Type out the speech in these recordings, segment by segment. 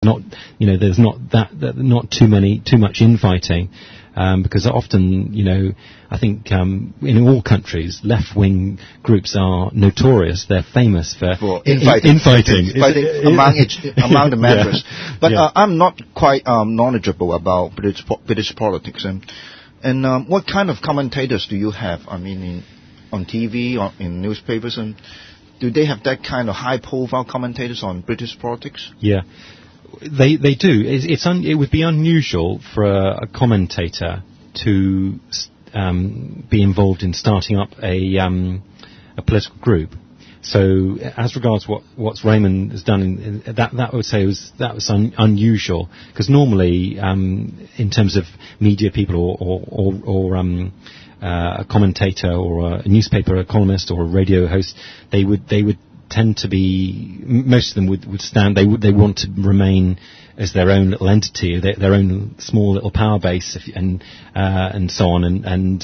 not, there's not not too much infighting. Because often, I think in all countries, left-wing groups are notorious. They're famous for infighting among the members. Yeah. But I'm not quite knowledgeable about British politics. And what kind of commentators do you have? I mean, on TV or in newspapers, and do they have that kind of high-profile commentators on British politics? Yeah. They do. It would be unusual for a commentator to be involved in starting up a political group. So, as regards what Raymond has done, that I would say was unusual, because normally, in terms of media people or a commentator or a newspaper, a columnist or a radio host, they would tend to be, most of them would stand, they want to remain as their own little entity, their own small little power base, and so on, and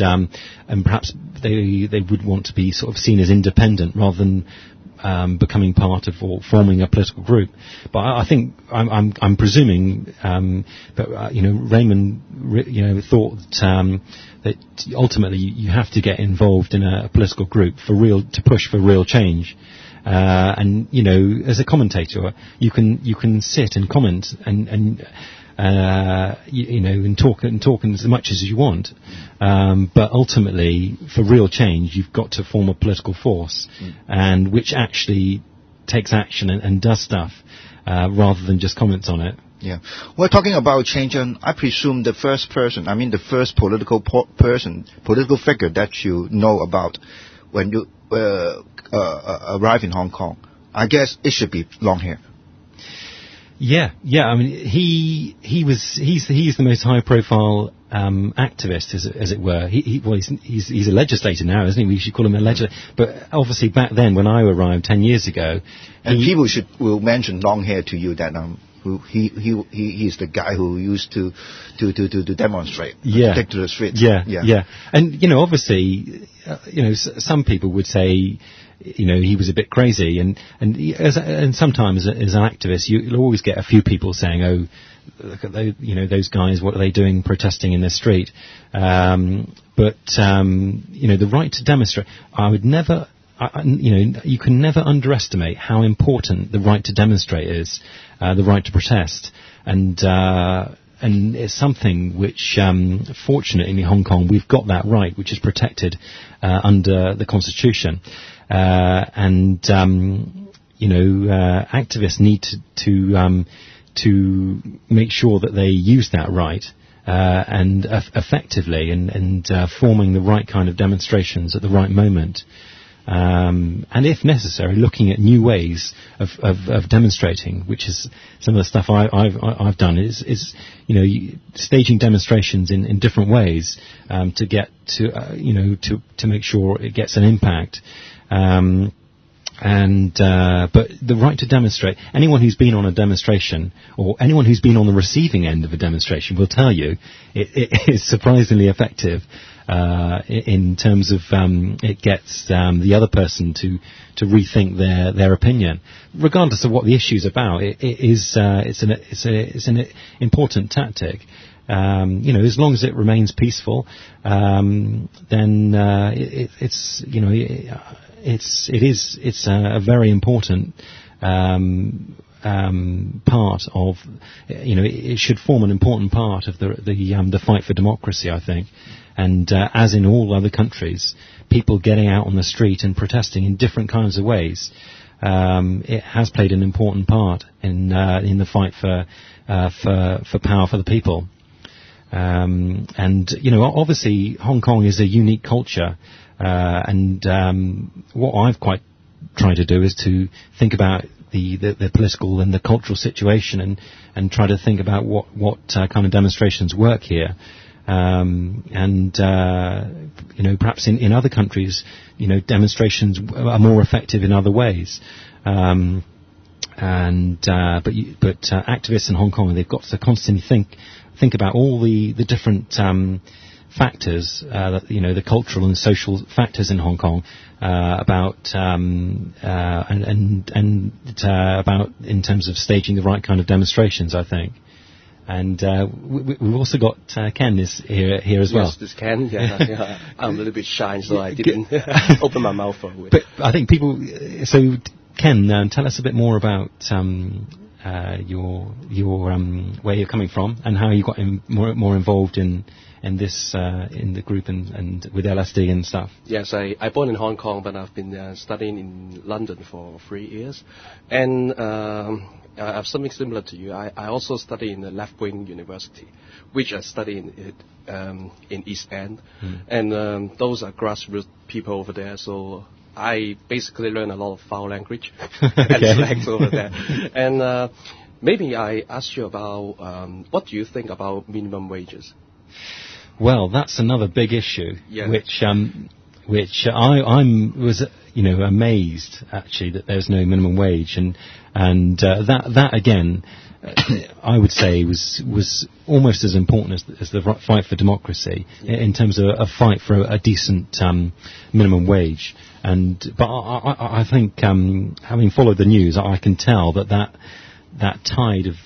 perhaps they would want to be sort of seen as independent rather than becoming part of or forming a political group. But I think I'm presuming that Raymond thought that ultimately you have to get involved in a political group to push for real change. And as a commentator, you can sit and comment and talk as much as you want. But ultimately, for real change, you've got to form a political force, and which actually takes action and does stuff rather than just comments on it. Yeah, we're talking about change, and I presume the first political figure that you know about when you arrive in Hong Kong, I guess it should be Longhair. Yeah. I mean, he's the most high-profile activist, as it were. He's a legislator now, isn't he? We should call him a legislator. But obviously, back then, when I arrived 10 years ago, and people will mention Longhair to you that he's the guy who used to demonstrate, take to the streets. Yeah. And obviously, some people would say, he was a bit crazy, and sometimes as an activist, you'll always get a few people saying, "Oh, look at those guys, what are they doing protesting in the street?" But the right to demonstrate, I would never. You can never underestimate how important the right to demonstrate is, the right to protest, and it's something which, fortunately, in Hong Kong, we've got that right, which is protected under the Constitution, activists need to make sure that they use that right. And effectively, and forming the right kind of demonstrations at the right moment. And if necessary, looking at new ways of demonstrating, which is some of the stuff I've done. Is staging demonstrations in different ways to get to make sure it gets an impact. But the right to demonstrate, anyone who's been on a demonstration or anyone who's been on the receiving end of a demonstration will tell you it is surprisingly effective. In terms of it gets the other person to rethink their opinion, regardless of what the issue's about. It's an important tactic. As long as it remains peaceful, then it's a very important part of, it should form an important part of the fight for democracy, I think. And as in all other countries, people getting out on the street and protesting in different kinds of ways, it has played an important part in the fight for power for the people. Obviously, Hong Kong is a unique culture, and what I've quite tried to do is to think about the political and the cultural situation, and try to think about what kind of demonstrations work here. Perhaps in other countries, demonstrations are more effective in other ways. But activists in Hong Kong, they've got to constantly think about all the different factors, the cultural and social factors in Hong Kong, about in terms of staging the right kind of demonstrations, I think. And we've also got Ken is here as well. Yes, this Ken. Yeah, I'm a little bit shy, so I didn't open my mouth for it. But I think people. So Ken, tell us a bit more about your where you're coming from and how you got more involved in this in the group and with LSD and stuff. Yes, I born in Hong Kong, but I've been studying in London for 3 years, and I have something similar to you. I also study in the left-wing university, which I study in East End, and those are grassroots people over there. So I basically learn a lot of foul language and slangs over there. And maybe I ask you about what do you think about minimum wages? Well, that's another big issue, yeah. which I was amazed actually that there's no minimum wage, and that again I would say was almost as important as the fight for democracy, in terms of a fight for a decent minimum wage. But I think having followed the news, I can tell that tide of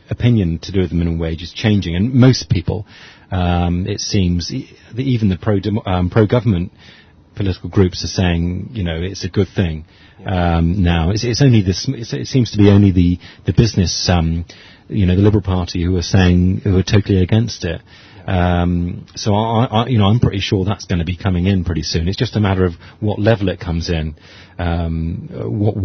opinion to do with the minimum wage is changing, and most people, it seems, even the pro-government political groups are saying, it's a good thing. Now it's only it seems to be only the business, the Liberal Party who are totally against it. So I'm pretty sure that's going to be coming in pretty soon. It's just a matter of what level it comes in, what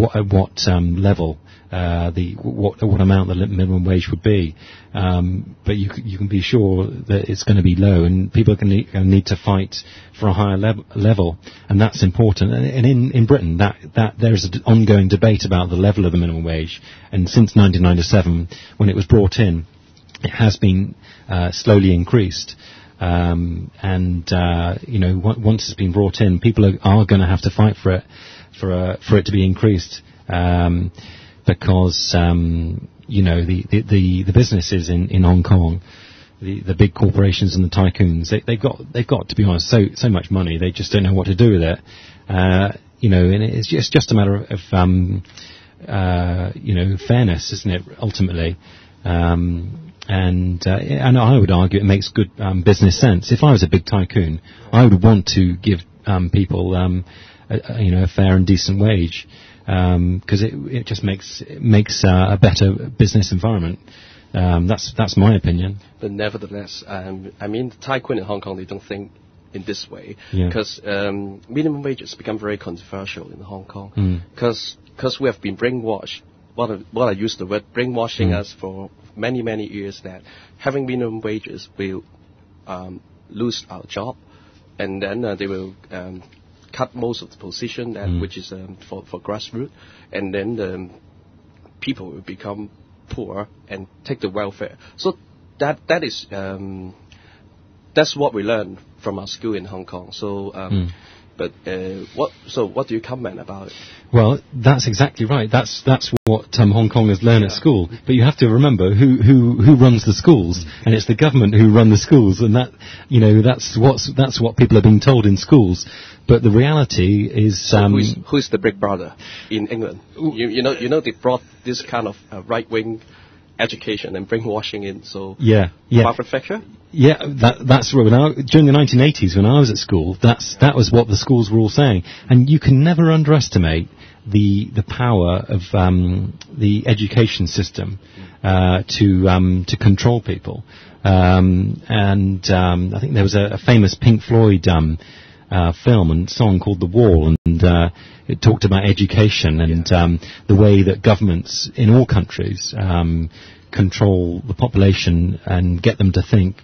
level, what amount the minimum wage would be. But you can be sure that it's going to be low, and people are going to need to fight for a higher level, and that's important. And in Britain, that there's an ongoing debate about the level of the minimum wage, and since 1997, when it was brought in, it has been slowly increased, once it's been brought in, people are going to have to fight for it to be increased, because the businesses in Hong Kong, the big corporations and the tycoons, they've got, to be honest, so much money, they just don't know what to do with it, and it's just a matter of fairness, isn't it, ultimately. And I would argue it makes good business sense. If I was a big tycoon, I would want to give people a fair and decent wage, because it just makes a better business environment. That's my opinion. But nevertheless, the tycoon in Hong Kong, they don't think in this way, because minimum wages become very controversial in Hong Kong, because we have been brainwashed. What I use the word brainwashing us for many years, that having minimum wages will lose our job, and then they will cut most of the position which is for grassroots, and then the people will become poor and take the welfare. So that is that's what we learned from our school in Hong Kong. So. But what do you comment about it? Well, that's exactly right. That's what Hong Kongers learn at school. But you have to remember who runs the schools, and it's the government who run the schools, and that's what people are being told in schools. But the reality is, who's the big brother in England? You know they brought this kind of right-wing education and brainwashing in. So Margaret Thatcher. Yeah, that's right. During the 1980s, when I was at school, that was what the schools were all saying. And you can never underestimate the power of the education system to control people. I think there was a famous Pink Floyd film and song called The Wall, and it talked about education and the way that governments in all countries control the population and get them to think